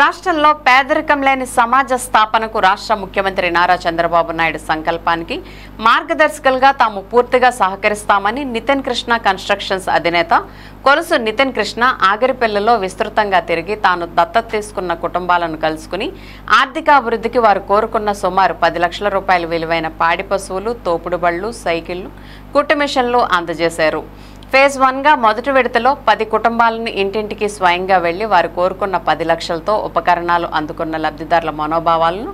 రాష్ట్రంలో పేదరికం లేని సమాజ స్థాపనకు రాష్ట్ర ముఖ్యమంత్రి నారా చంద్రబాబు నాయుడు సంకల్పానికి మార్గదర్శకులుగా తాము పూర్తిగా సహకరిస్తామని నితిన్ కృష్ణ కన్స్ట్రక్షన్స్ అధినేత కొలుసు నితిన్ కృష్ణ ఆగిరిపల్లిలో విస్తృతంగా తిరిగి తాను దత్తత తీసుకున్న కుటుంబాలను కలుసుకుని ఆర్థికాభివృద్ధికి వారు కోరుకున్న సుమారు 10 లక్షల రూపాయల విలువైన పాడి పశువులు, తోపుడు బళ్లు, సైకిళ్లు, కుట్టు మిషన్లు అందజేశారు. ఫేజ్ 1గా మొదటి విడతలో 10 కుటుంబాలను ఇంటింటికి స్వయంగా వెళ్లి వారు కోరుకున్న 10 లక్షలతో ఉపకరణాలు అందుకున్న లబ్ధిదారుల మనోభావాలను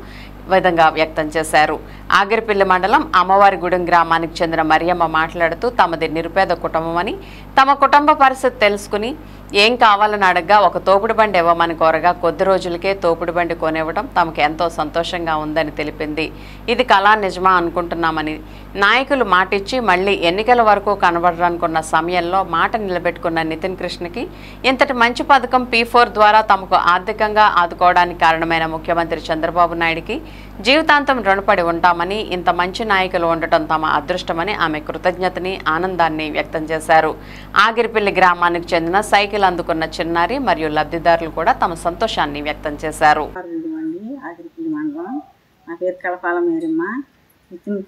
విధంగా వ్యక్తం చేశారు. ఆగిరిపల్లి మండలం అమ్మవారిగూడెం గ్రామానికి చెందిన మరియమ్మ మాట్లాడుతూ తమది నిరుపేద కుటుంబమని, తమ కుటుంబ పరిస్థితి తెలుసుకుని ఏం కావాలని అడగ్గా ఒక తోపుడు బండి ఇవ్వమని కోరగా కొద్ది రోజులకే తోపుడు బండి కొనివ్వడం తమకు ఎంతో సంతోషంగా ఉందని తెలిపింది. ఇది కళా నిజమా అనుకుంటున్నామని, నాయకులు మాటిచ్చి మళ్లీ ఎన్నికల వరకు కనబడాలనుకున్న సమయంలో మాట నిలబెట్టుకున్న నితిన్ కృష్ణకి ఇంతటి మంచి పథకం P4 ద్వారా తమకు ఆర్థికంగా ఆదుకోవడానికి కారణమైన ముఖ్యమంత్రి చంద్రబాబు నాయుడికి జీవితాంతం రుణపడి ఉంటామని, ఇంత మంచి నాయకులు ఉండటం తమ అదృష్టమని ఆమె కృతజ్ఞతని, ఆనందాన్ని వ్యక్తం చేశారు. ఆగిరిపల్లి గ్రామానికి చెందిన సైకిల్ అందుకున్న చిన్నారి మరియు లబ్ధిదారులు కూడా తమ సంతోషాన్ని వ్యక్తం చేశారు. ఆగిరిపల్లి మండలం, నా పేరు కలపాల మేరమ్మ. నితిన్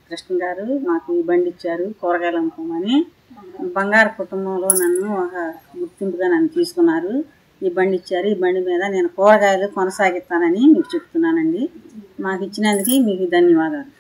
కృష్ణ గారు మాకు ఈ బండి ఇచ్చారు కూరగాయలు అమ్ముకోమని. బంగారు కుటుంబంలో నన్ను ఒక గుర్తింపుగా నన్ను తీసుకున్నారు. ఈ బండి ఇచ్చారు. ఈ బండి మీద నేను కూరగాయలు కొనసాగిస్తానని మీకు చెప్తున్నానండి. మాకు ఇచ్చినందుకు మీకు ధన్యవాదాలు.